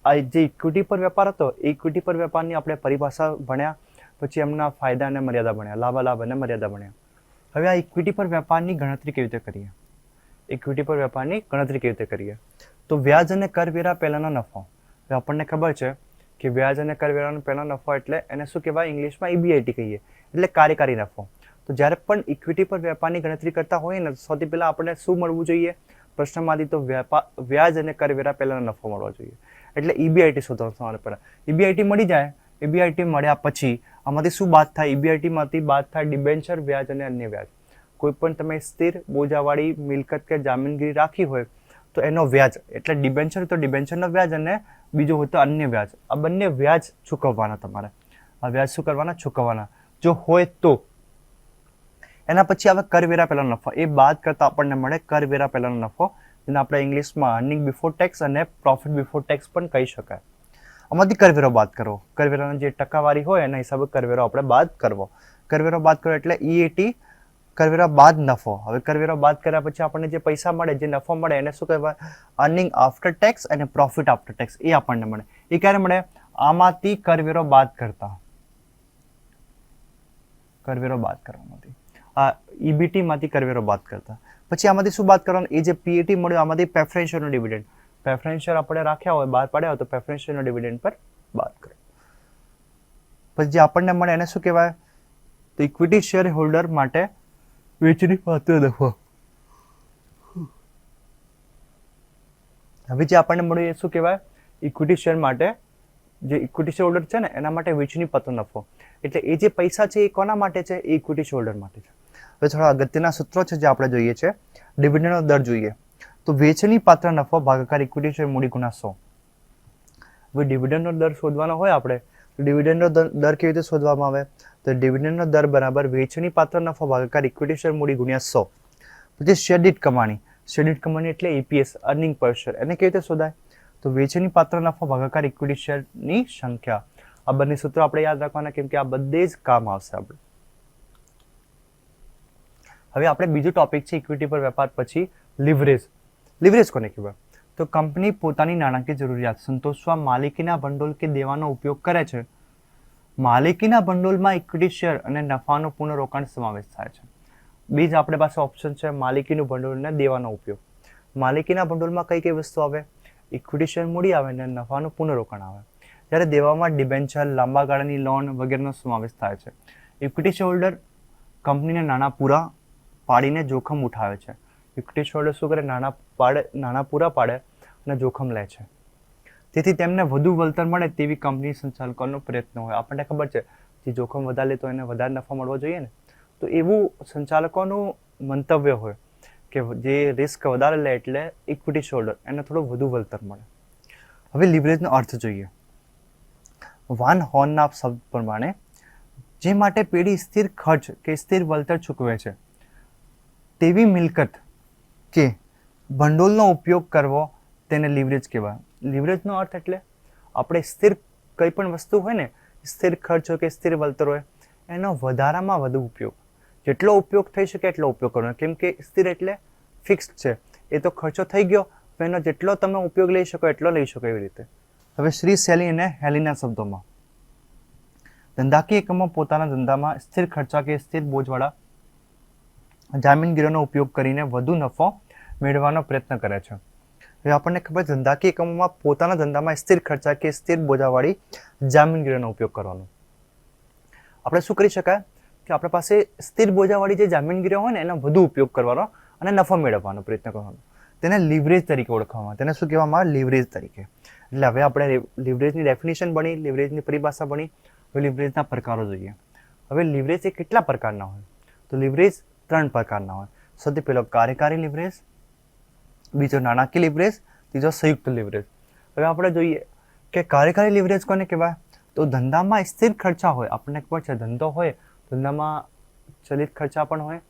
આ જે ઇક્વિટી પર વેપાર હતો એ ઇક્વિટી પર વેપારની આપણે પરિભાષા ભણ્યા, પછી એમના ફાયદા અને મર્યાદા ભણ્યા, લાભાલાભ અને મર્યાદા ભણ્યા. હવે આ ઇક્વિટી પર વેપારની ગણતરી કેવી રીતે કરીએ? ઇક્વિટી પર વેપારની ગણતરી કેવી રીતે કરીએ? તો વ્યાજ અને કરવેરા પહેલાંનો નફો. હવે આપણને ખબર છે કે વ્યાજ અને કરવેરાનો પહેલાં નફો એટલે એને શું કહેવાય? ઇંગ્લિશમાં EBIT કહીએ, એટલે કાર્યકારી નફો. તો જ્યારે પણ ઇક્વિટી પર વેપારની ગણતરી કરતા હોઈએ ને સૌથી પહેલાં આપણે શું મળવું જોઈએ? પ્રશ્નમાંથી તો વ્યાજ અને કરવેરા પહેલાંનો નફો મળવો જોઈએ. એટલે EBIT શોધવાનું તમારે પહેલાં. EBIT મળી જાય, EBIT મળ્યા પછી આમાંથી શું બાદ થાય? EBITમાંથી બાદ થાય ડિબેન્ચર વ્યાજ અને અન્ય વ્યાજ. કોઈ પણ તમે સ્થિર બોજાવાળી મિલકત કે જામીનગીરી રાખી હોય તો એનો વ્યાજ, એટલે ડિબેન્ચર તો ડિબેન્ચરનો વ્યાજ અને બીજું હોય તો અન્ય વ્યાજ. આ બંને વ્યાજ ચૂકવવાના તમારે. આ વ્યાજ શું કરવાના? ચૂકવવાના. જો હોય તો એના પછી આવે કરવેરા પહેલાંનો નફો. એ બાદ કરતાં આપણને મળે કરવેરા પહેલાંનો નફો, જેને આપણે ઇંગ્લિશમાં અર્નિંગ બિફોર ટેક્સ અને પ્રોફિટ બિફોર ટેક્સ પણ કહી શકાય. આમાંથી કરવેરો બાદ કરવો. કરવેરાની જે ટકાવારી હોય એના હિસાબે કરવેરો આપણે બાદ કરવો. કરવેરો બાદ કરો એટલે EAT, કરવેરા બાદ નફો. હવે કરવેરો બાદ કર્યા પછી આપણને જે પૈસા મળે, જે નફો મળે એને શું કહેવાય? અર્નિંગ આફ્ટર ટેક્સ અને પ્રોફિટ આફ્ટર ટેક્સ. એ આપણને મળે. એ ક્યારે મળે? આમાંથી કરવેરો બાદ કરતા. કરવેરો બાદ કરવામાંથી, આ EBT માંથી કરવેરો બાદ કરતા. પછી આમાંથી શું બાદ કરવાનું? એ જે PAT મળ્યું આમાંથી પ્રેફરન્શિયલનો ડિવિડન્ડ. પ્રેફરન્શિયલ આપણે રાખ્યા હોય, બહાર પાડ્યા હોય તો પ્રેફરન્શિયલનો ડિવિડન્ડ પર બાદ કરો. પછી જે આપણને મળે એને શું કહેવાય? તો ઇક્વિટી શેર હોલ્ડર માટે વેચની પાત્ર નફો. હવે જે આપણને મળ્યું એ શું કહેવાય? ઇક્વિટી શેર માટે, જે ઇક્વિટી શેર હોલ્ડર છે ને એના માટે વેચની પાત્ર નફો. એટલે એ જે પૈસા છે એ કોના માટે છે? એ ઇક્વિટી શેર હોલ્ડર માટે છે. હવે થોડા અગત્યના સૂત્રો છે જે આપણે જોઈએ છે. ડિવિડન્ડનો દર જોઈએ. તો વેચણી પાત્ર નફો ભાગાકાર ઇક્વિટી શેર મૂડી ગુણ્યા 100. હવે ડિવિડન્ડનો દર શોધવાનો હોય આપણે તો ડિવિડન્ડનો દર કેવી રીતે શોધવામાં આવે? તો ડિવિડન્ડનો દર બરાબર વેચણી પાત્ર નફો ભાગાકાર ઇક્વિટી શેર મૂડી ગુણ્યા 100. પછી શેર દીઠ કમાણી. શેર દીઠ કમાણી એટલે EPS, અર્નિંગ પર શેર. એને કેવી રીતે શોધાય? તો વેચણી પાત્ર નફો ભાગાકાર ઇક્વિટી શેરની સંખ્યા. આ બંને સૂત્રો આપણે યાદ રાખવાના, કેમ કે આ બધે જ કામ આવશે આપણે. હવે આપણે બીજો ટોપિક છે ઇક્વિટી પર વેપાર પછી લિવરેજ. લિવરેજ કોને કહેવાય? તો કંપની પોતાની નાણાકીય જરૂરિયાત સંતોષવા માલિકીના ભંડોળ કે દેવાનો ઉપયોગ કરે છે. માલિકીના ભંડોળમાં ઇક્વિટી શેર અને નફાનો પુનઃરોકાણ સમાવેશ થાય છે. બીજ આપણી પાસે ઓપ્શન છે માલિકીનું ભંડોળ અને દેવાનો ઉપયોગ. માલિકીના ભંડોળમાં કઈ કઈ વસ્તુ આવે? ઇક્વિટી શેર મૂડી આવે અને નફાનું પુનઃરોકાણ આવે. જ્યારે દેવામાં ડિબેન્ચર, લાંબા ગાળાની લોન વગેરેનો સમાવેશ થાય છે. ઇક્વિટી શેર હોલ્ડર કંપનીને નાણાં પૂરા પાડીને જોખમ ઉઠાવે છે. ઇક્વિટી શેર હોલ્ડર શું કરે? નાણાં પૂરા પાડે અને જોખમ લે છે. તેથી તેમને વધુ વળતર મળે તેવી કંપની સંચાલકોનો પ્રયત્ન હોય. આપણને ખબર છે જે જોખમ વધારે લે તો એને વધારે નફો મળવો જોઈએ ને, તો એવું સંચાલકોનું મંતવ્ય હોય કે જે રિસ્ક વધારે લે એટલે ઇક્વિટી શેર હોલ્ડર એને થોડું વધુ વળતર મળે. હવે લિવરેજનો અર્થ જોઈએ. વાન હોર્નના શબ્દ પ્રમાણે જે માટે પેઢી સ્થિર ખર્ચ કે સ્થિર વળતર ચૂકવે છે તેવી મિલકત કે ભંડોળનો ઉપયોગ કરવો તેને લિવરેજ કહેવાય. લિવરેજનો અર્થ એટલે આપણે સ્થિર કંઈ પણ વસ્તુ હોય ને, સ્થિર ખર્ચ હોય કે સ્થિર વળતર હોય, એનો વધારામાં વધુ ઉપયોગ. જેટલો ઉપયોગ થઈ શકે એટલો ઉપયોગ કરવાનો, કેમ કે સ્થિર એટલે ફિક્સ છે. એ તો ખર્ચો થઈ ગયો, એનો જેટલો તમે ઉપયોગ લઈ શકો એટલો લઈ શકો, એવી રીતે. હવે શ્રી સેલી અને હેલીના શબ્દોમાં ધંધાકીય એકમો પોતાના ધંધામાં સ્થિર ખર્ચા કે સ્થિર બોજવાળા જામીનગીરીનો ઉપયોગ કરીને વધુ નફો મેળવવાનો પ્રયત્ન કરે છે. હવે આપણને ખબર છે ધંધાકીય એકમોમાં પોતાના ધંધામાં સ્થિર ખર્ચા કે સ્થિર બોજાવાળી જામીનગીરીનો ઉપયોગ કરવાનો. આપણે શું કરી શકાય કે આપણી પાસે સ્થિર બોજાવાળી જે જામીનગીરીઓ હોય ને એનો વધુ ઉપયોગ કરવાનો અને નફો મેળવવાનો પ્રયત્ન કરવાનો. તેને લિવરેજ તરીકે ઓળખવામાં. તેને શું કહેવામાં આવે? લિવરેજ તરીકે. એટલે હવે આપણે લિવરેજની ડેફિનેશન ભણી, લિવરેજની પરિભાષા ભણી. હવે લિવરેજના પ્રકારો જોઈએ. હવે લિવરેજ એ કેટલા પ્રકારના હોય? તો લિવરેજ 3 પ્રકારના હોય. સૌથી પહેલો કાર્યકારી લિવરેજ, બીજો નાણાકીય લિવરેજ, ત્રીજો સંયુક્ત લિવરેજ. હવે આપણે જોઈએ કે કાર્યકારી લિવરેજ કોને કહેવાય? તો ધંધામાં સ્થિર ખર્ચા હોય. આપણને ખબર છે ધંધો હોય, ધંધામાં ચલિત ખર્ચા પણ હોય,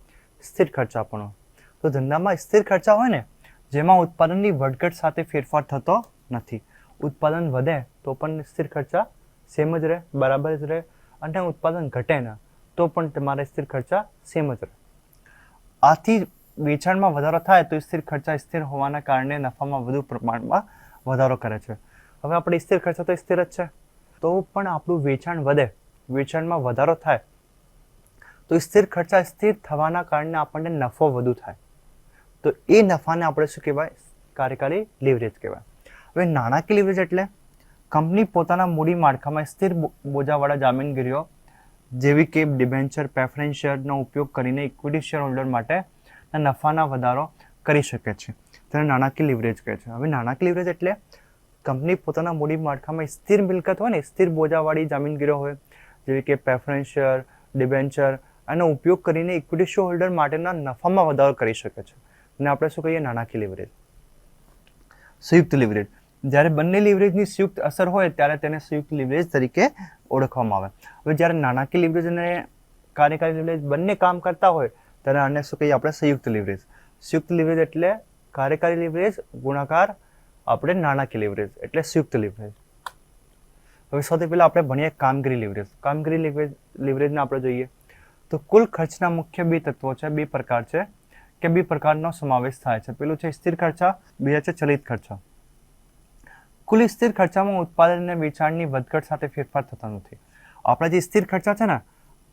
સ્થિર ખર્ચા પણ હોય. તો ધંધામાં સ્થિર ખર્ચા હોય ને, જેમાં ઉત્પાદનની વધઘટ સાથે ફેરફાર થતો નથી. ઉત્પાદન વધે તો પણ સ્થિર ખર્ચા સેમ જ રહે, બરાબર જ રહે, અને ઉત્પાદન ઘટે ને તો પણ તમારે સ્થિર ખર્ચા સેમ જ રહે. આથી વેચાણમાં વધારો થાય તો સ્થિર ખર્ચા સ્થિર હોવાના કારણે નફામાં વધુ પ્રમાણમાં વધારો કરે છે. હવે આપણે સ્થિર ખર્ચા તો સ્થિર જ છે, તો પણ આપણું વેચાણ વધે, વેચાણમાં વધારો થાય તો સ્થિર ખર્ચા સ્થિર થવાના કારણે આપણને નફો વધુ થાય. તો એ નફાને આપણે શું કહેવાય? કાર્યકારી લિવરેજ કહેવાય. હવે નાણાકીય લિવરેજ એટલે કંપની પોતાના મૂડી માળખામાં સ્થિર બોજાવાળા જામીનગીરીઓ જેવી કે ડિબેન્ચર, પ્રેફરન્સ શેરનો ઉપયોગ કરીને ઇક્વિટી શેર હોલ્ડર માટે નફાના વધારો કરી શકે છે. તેને નાણાકીય લિવરેજ કહે છે. હવે નાણાકીય લિવરેજ એટલે કંપની પોતાના મૂડી માળખામાં સ્થિર મિલકત હોય ને, સ્થિર બોજાવાળી જામીનગીરીઓ હોય જેવી કે પ્રેફરન્સ શેર, ડિબેન્ચર, આનો ઉપયોગ કરીને ઇક્વિટી શેર હોલ્ડર માટેના નફામાં વધારો કરી શકે છે. અને આપણે શું કહીએ? નાણાકીય લિવરેજ. સંયુક્ત લિવરેજ. જ્યારે બંને લિવરેજની સંયુક્ત અસર હોય ત્યારે તેને સંયુક્ત લિવરેજ તરીકે ઓળખવામાં આવે. હવે જ્યારે નાણાકીય લિવરેજ અને કાર્યકારી લિવરેજ બંને કામ કરતા હોય ત્યારે આને શું કહીએ આપણે? સંયુક્ત લિવરેજ. સંયુક્ત લિવરેજ એટલે કાર્યકારી લિવરેજ ગુણાકાર આપણે નાણાકીય લિવરેજ એટલે સંયુક્ત લિવરેજ. હવે સૌથી પહેલા આપણે ભણીએ કામગીરી લિવરેજ. કામગીરી લિવરેજને આપણે જોઈએ તો કુલ ખર્ચના મુખ્ય 2 તત્વો છે, 2 પ્રકાર છે કે 2 પ્રકારનો સમાવેશ થાય છે. પેલું છે સ્થિર ખર્ચા, બીજા છે ચલિત ખર્ચા. કુલ સ્થિર ખર્ચામાં ઉત્પાદન અને વેચાણની વધઘટ સાથે ફેરફાર થતો નથી. આપણા જે સ્થિર ખર્ચા છે ને,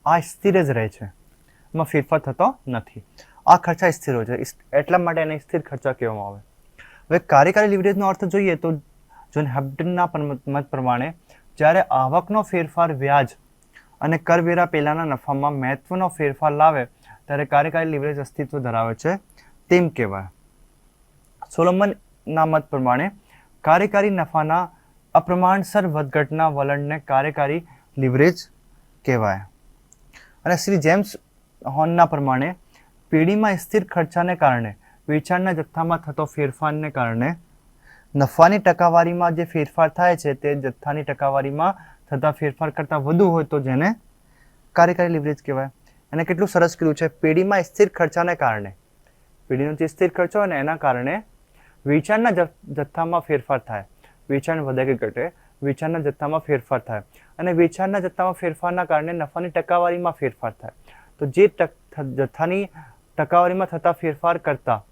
આ સ્થિર જ રહે છે, એમાં ફેરફાર થતો નથી. આ ખર્ચા સ્થિર હોય છે, એટલા માટે એને સ્થિર ખર્ચા કહેવામાં આવે. હવે કાર્યકારી લિવરેજનો અર્થ જોઈએ તો જોન હેમ્પ્ટનના મત પ્રમાણે જ્યારે આવકનો ફેરફાર વ્યાજ અને કરવેરા પહેલાના નફામાં મહત્વનો ફેરફાર લાવે ત્યારે કાર્યકારી લિવરેજ અસ્તિત્વ ધરાવે છે તેમ કહેવાય. સોલોમનના મત પ્રમાણે કાર્યકારી નફાના અપ્રમાણસર વધઘટના વલણને કાર્યકારી લિવરેજ કહેવાય. અને શ્રી જેમ્સ હોર્નના પ્રમાણે પેઢીમાં સ્થિર ખર્ચાને કારણે વેચાણના જથ્થામાં થતો ફેરફારને કારણે નફાની ટકાવારીમાં જે ફેરફાર થાય છે તે જથ્થાની ટકાવારીમાં થતા ફેરફાર કરતાં વધુ હોય તો જેને કાર્યકારી લીવરેજ કહેવાય. અને કેટલું સરસ કીધું છે, પેઢીમાં સ્થિર ખર્ચાને કારણે, પેઢીનો જે સ્થિર ખર્ચો હોય ને એના કારણે વેચાણના જથ્થામાં ફેરફાર થાય. વેચાણ વધે કે ઘટે, વેચાણના જથ્થામાં ફેરફાર થાય અને વેચાણના જથ્થામાં ફેરફારના કારણે નફાની ટકાવારીમાં ફેરફાર થાય. તો જે જથ્થાની ટકાવારીમાં થતા ફેરફાર કરતાં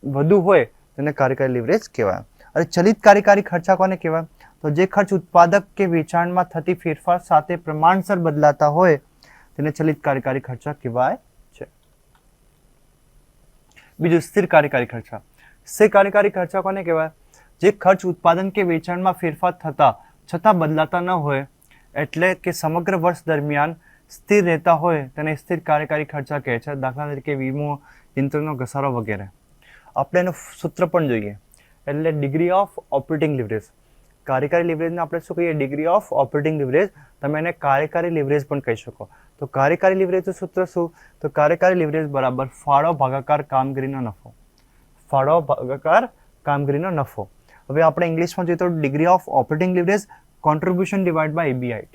વધુ હોય તેને કાર્યકારી લીવરેજ કહેવાય. અને ચલિત કાર્યકારી ખર્ચા કોને કહેવાય? તો જે ખર્ચ ઉત્પાદક કે વેચાણમાં થતી ફેરફાર સાથે પ્રમાણસર બદલાતા હોય તેને ચલિત કાર્યકારી ખર્ચા કહેવાય છે. બીજું સ્થિર કાર્યકારી ખર્ચા. સ્થિર કાર્યકારી ખર્ચા કોને કહેવાય? જે ખર્ચ ઉત્પાદન કે વેચાણમાં ફેરફાર થતા છતાં બદલાતા ન હોય એટલે કે સમગ્ર વર્ષ દરમિયાન સ્થિર રહેતા હોય તેને સ્થિર કાર્યકારી ખર્ચા કહે છે. દાખલા તરીકે વીમો, યંત્રનો ઘસારો વગેરે. આપણે એનું સૂત્ર પણ જોઈએ, એટલે ડિગ્રી ઓફ ઓપરેટિંગ લીવરેજ. કાર્યકારી લીવરેજને આપણે શું કહીએ? Degree of operating leverage. તમે એને કાર્યકારી લીવરેજ પણ કહી શકો. તો કાર્યકારી લીવરેજનું સૂત્ર શું? તો કાર્યકારી લીવરેજ બરાબર ફાળો ભાગાકાર કામગીરીનો નફો. ફાળો ભાગાકાર કામગીરીનો નફો. હવે આપણે ઇંગ્લિશમાં જોઈએ તો degree of operating leverage contribution divide by EBIT.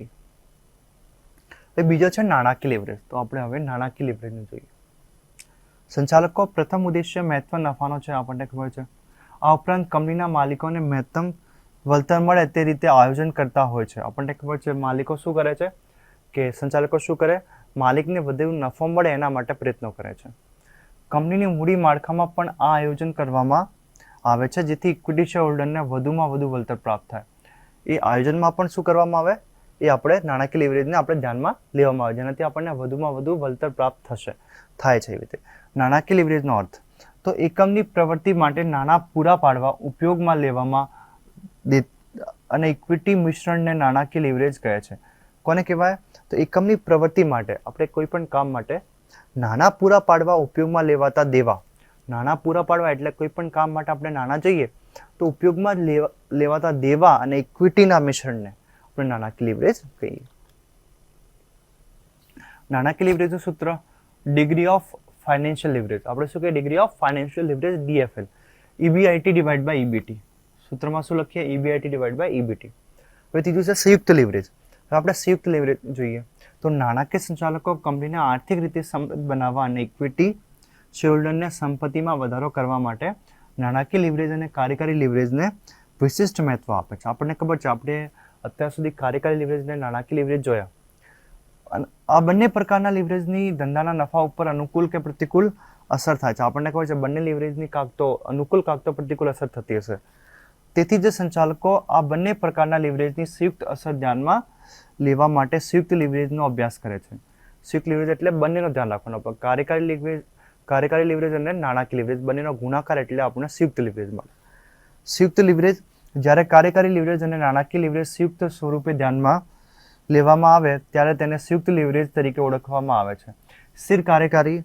હવે બીજો છે નાણાકીય લીવરેજ. તો આપણે હવે નાણાકીય લીવરેજને જોઈએ. સંચાલકો પ્રથમ ઉદ્દેશ્ય મહત્વ નફાનો છે, આપણને ખબર છે. આ ઉપરાંત કંપનીના માલિકોને મહત્તમ વળતર મળે તે રીતે આયોજન કરતા હોય છે. આપણને ખબર છે માલિકો શું કરે છે કે સંચાલકો શું કરે? માલિકને વધુ નફો મળે એના માટે પ્રયત્નો કરે છે. કંપનીની મૂડી માળખામાં પણ આ આયોજન કરવામાં આવે છે જેથી ઇક્વિટી શેર હોલ્ડરને વધુમાં વધુ વળતર પ્રાપ્ત થાય. એ આયોજનમાં પણ શું કરવામાં આવે? એ આપણે નાણાકીય લીવરેજને આપણે ધ્યાનમાં લેવામાં આવે જેનાથી આપણને વધુમાં વધુ વળતર પ્રાપ્ત થાય છે. એવી રીતે નાણાકીય લીવરેજનો અર્થ તો એકમની પ્રવૃત્તિ માટે નાણાં પૂરા પાડવા ઉપયોગમાં લેવામાં અને ઇક્વિટી મિશ્રણને નાણાકીય લીવરેજ કહે છે. કોને કહેવાય? તો એકમની પ્રવૃત્તિ માટે આપણે કોઈ પણ કામ માટે નાણાં પૂરા પાડવા ઉપયોગમાં લેવાતા દેવા. નાણાં પૂરા પાડવા એટલે કોઈ પણ કામ માટે આપણે નાણાં જોઈએ તો ઉપયોગમાં લેવાતા દેવા અને ઇક્વિટીના મિશ્રણને આપણે નાણાકીય લીવરેજ કહીએ. નાણાકીય લીવરેજનું સૂત્ર ડિગ્રી ઓફ ફાઇનાન્શિયલ લીવરેજ. આપણે શું કહીએ? Degree of financial leverage DFL. EBIT divide by EBT. સૂત્રમાં શું લખીએ? EBIT divide by EBT. હવે ત્રીજું છે સંયુક્ત લીવરેજ. હવે આપણે સંયુક્ત લીવરેજ જોઈએ તો નાણાકીય સંચાલકો કંપનીને આર્થિક રીતે સમૃદ્ધ બનાવવા અને ઇક્વિટી શેરહોલ્ડરને સંપત્તિમાં વધારો કરવા માટે નાણાકીય લીવરેજ અને કાર્યકારી લીવરેજને વિશિષ્ટ મહત્વ આપે છે. આપણને ખબર છે આપણે અત્યાર સુધી કાર્યકારી લીવરેજ અને નાણાકીય લીવરેજ જોયા. આ બંને પ્રકારના લીવરેજની ધંધાના નફા ઉપર અનુકૂળ કે પ્રતિકૂળ અસર થાય છે. આપણને ખબર છે બંને લીવરેજની કાંક તો અનુકૂળ કાંક તો પ્રતિકૂળ અસર થતી હશે. તેથી જ સંચાલકો આ બંને પ્રકારના લીવરેજની સંયુક્ત અસર ધ્યાનમાં લેવા માટે સંયુક્ત લીવરેજનો અભ્યાસ કરે છે. સંયુક્ત લીવરેજ એટલે બંનેનો ધ્યાન રાખવાનો. કાર્યકારી લીવરેજ અને નાણાકીય લીવરેજ બંનેનો ગુણાકાર એટલે આપણને સંયુક્ત લીવરેજ મળે. સંયુક્ત લીવરેજ જ્યારે કાર્યકારી લીવરેજ અને નાણાકીય લીવરેજ સંયુક્ત સ્વરૂપે ધ્યાનમાં લેવામાં આવે ત્યારે તેને સંયુક્ત લીવરેજ તરીકે ઓળખવામાં આવે છે. સ્થિર કાર્યકારી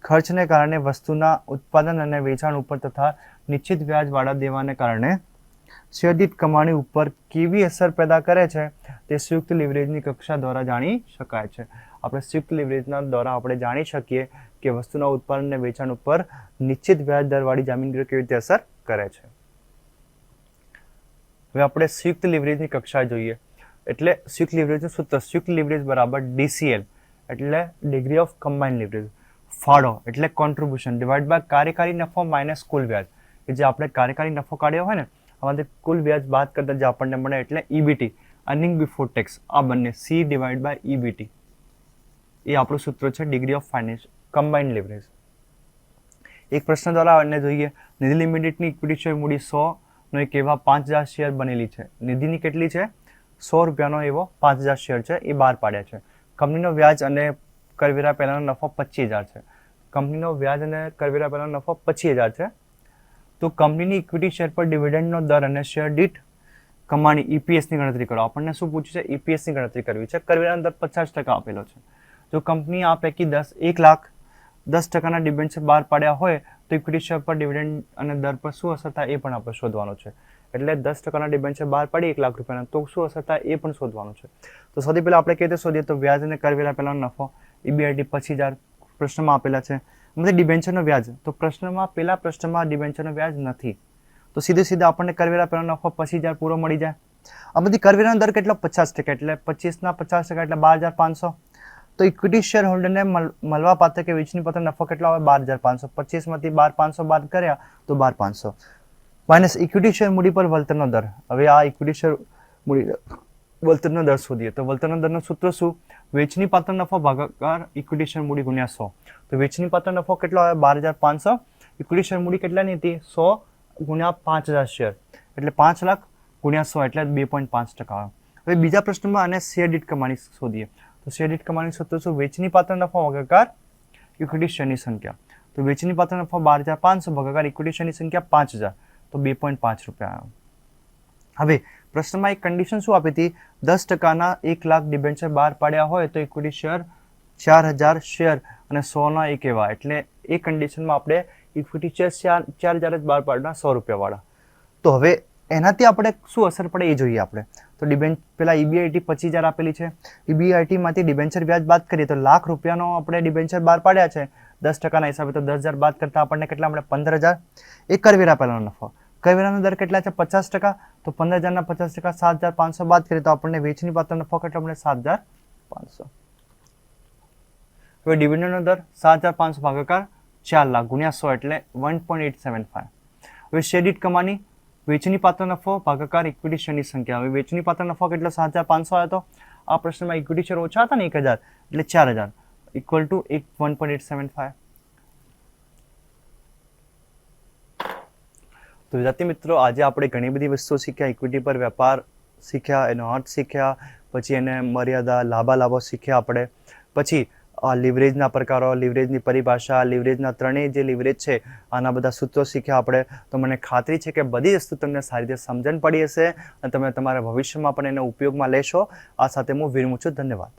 ખર્ચને કારણે વસ્તુના ઉત્પાદન અને વેચાણ ઉપર તથા નિશ્ચિત વ્યાજવાળા દેવાને કારણે શેરદીઠ કમાણી ઉપર કેવી અસર પેદા કરે છે તે સંયુક્ત લીવરેજની કક્ષા દ્વારા જાણી શકાય છે. આપણે સંયુક્ત લીવરેજના દ્વારા આપણે જાણી શકીએ કે વસ્તુના ઉત્પાદન અને વેચાણ ઉપર નિશ્ચિત વ્યાજ દરવાળી જામીનગીરી કેવી રીતે અસર કરે છે. હવે આપણે સંયુક્ત લીવરેજની કક્ષા જોઈએ. એટલે સંયુક્ત લીવરેજનું સૂત્ર સંયુક્ત લીવરેજ બરાબર DCL એટલે ડિગ્રી ઓફ કમ્બાઇન્ડ લીવરેજ. ફાળો એટલે કોન્ટ્રીબ્યુશન ડિવાઇડ બાય કાર્યકારી નફો માઇનસ કુલ વ્યાજ. કે જે આપણે કાર્યકારી નફો કાઢ્યો હોય ને આમાંથી કુલ વ્યાજ બાદ કરતા જે આપણને મળે એટલે EBT અર્નિંગ બિફોર ટેક્સ. આ બંને C ડિવાઇડ બાય EBT એ આપણું સૂત્ર છે degree of finance combined leverage. એક પ્રશ્ન દ્વારા આપણને જોઈએ નિધિ લિમિટેડની ઇક્વિટી શેર મૂડી 100 નો એક એવા 5000 શેર બનેલી છે. નિધિની કેટલી છે? 100 રૂપિયાનો એવો 5000 શેર છે એ બહાર પાડ્યા છે. કંપનીનો વ્યાજ અને કરવેરા પહેલાનો નફો 25000 છે. કંપનીનો વ્યાજ અને કરવેરા પહેલાનો નફો 25000 છે. તો કંપનીની ઇક્વિટી શેર પર ડિવિડન્ડનો દર અને શેર દીઠ કમાણી EPS ની ગણતરી કરો. આપણને શું પૂછ્યું છે? EPS ની ગણતરી કરવી છે. કરવેરાનો દર 50% આપેલો છે. જો કંપની આ પૈકી 1,10,000 ડિબેન્ચર બહાર પાડ્યા હોય તો ઇક્વિટી શેર પર ડિવિડન્ડ અને દર પર શું અસર થાય એ પણ આપણે શોધવાનું છે. એટલે 10% ડિબેન્ચર બહાર પાડી 1 લાખ રૂપિયાના તો શું અસર થાય એ પણ શોધવાનું છે. તો સૌથી પહેલા આપણે કેવી રીતે શોધીએ તો વ્યાજ અને કરવેરા પહેલાનો નફો EBIT 25000 પ્રશ્નમાં આપેલા છે. એમાંથી ડિબેન્ચરનો વ્યાજ, તો પહેલા પ્રશ્નમાં ડિબેન્ચરનો વ્યાજ નથી, તો સીધે આપણને કરવેરા પહેલાં નફો 25,000 પૂરો મળી જાય. આમાંથી કરવેરાનો દર કેટલો? 50%, એટલે 25 ના 50% એટલે 12,500. તો ઇક્વિટી શેર હોલ્ડરને મળવા પાત્ર કે વેચની પાત્ર નફો કેટલો આવે? 12,500. 25 માંથી 12,500 બાદ કર્યા તો 12,500 માઇનસ ઇક્વિટી શેર મૂડી પર વળતરનો દર. હવે આ ઇક્વિટી શેર મૂડી વળતરનો દર શોધીએ તો વળતરના દરનું સૂત્ર શું? વેચની પાત્ર નફો ભાગાકાર ઇક્વિટી શેર મૂડી ગુણ્યા 100. તો વેચની પાત્ર નફો કેટલો આવે? 12,500. ઇક્વિટી શેર મૂડી કેટલાની હતી? 100 ગુણ્યા 5,000 શેર, એટલે 5 લાખ ગુણ્યા 100 એટલે 2.5% આવે. હવે બીજા પ્રશ્નમાં આને શેર દીઠ કમાણી શોધીએ તો શેર દીઠ કમાણી સૂત્ર શું? વેચની પાત્ર નફો ભાગાકાર ઇક્વિટી શેરની સંખ્યા. તો વેચની પાત્ર નફો 12,500 ભાગાકાર ઇક્વિટી શેરની સંખ્યા 5,000, તો 2.5 રૂપિયા આવે. હવે પ્રશ્નમાં એક કન્ડિશન શું આપી હતી? 10%ના 1 લાખ ડિબેન્ચર બહાર પાડ્યા હોય તો ઇક્વિટી શેર 4,000 શેર અને 100ના 1 એવા, એટલે એ કન્ડિશનમાં આપણે ઇક્વિટી શેર 4,000 જ બહાર પાડના 100 રૂપિયાવાળા. તો હવે એનાથી આપણે શું અસર પડે એ જોઈએ આપણે. તો પેલા EBIT 25,000 આપેલી છે, EBIT માંથી ડિબેન્ચર વ્યાજ બાદ કરીએ તો લાખ રૂપિયાનો આપણે ડિબેન્ચર બહાર પાડ્યા છે 10%ના હિસાબે, તો 10,000 બાદ કરતા આપણને કેટલા મળે? 15,000. એ કરવેરા પહેલાનો નફો. કરવેરાનો દર કેટલા છે? 50%. તો 15,000ના 50% 7,500 બાદ કરીએ તો આપણને વેચની પાત્ર નફો કેટલો મળે? 7,500. હવે ડિવિડન્ડનો દર 7,500 ભાગાકાર 4 લાખ ગુણ્યા 100 એટલે 1.875. હવે શેર દીઠ કમાણી વેચની પાત્ર નફો ભાગાકાર ઇક્વિટી શેરની સંખ્યા. હવે વેચની પાત્ર નફો કેટલો? 7,500 આવ્યો હતો. આ પ્રશ્નમાં ઇક્વિટી શેર ઓછા હતા ને 1,000, એટલે 4,000 ઇક્વલ ટુ 1.875. તો વિદ્યાર્થી મિત્રો, આજે આપણે ઘણી બધી વસ્તુઓ શીખ્યા. ઇક્વિટી પર વેપાર શીખ્યા, એનો અર્થ શીખ્યા, પછી એને મર્યાદા લાભો શીખ્યા આપણે. પછી લિવરેજના પ્રકારો, લિવરેજની પરિભાષા, લિવરેજના ત્રણેય જે લિવરેજ છે આના બધા સૂત્રો શીખ્યા આપણે. તો મને ખાતરી છે કે બધી વસ્તુ તમને સારી રીતે સમજણ પડી હશે અને તમે તમારા ભવિષ્યમાં પણ એને ઉપયોગમાં લેશો. આ સાથે હું વિરમું છું. ધન્યવાદ.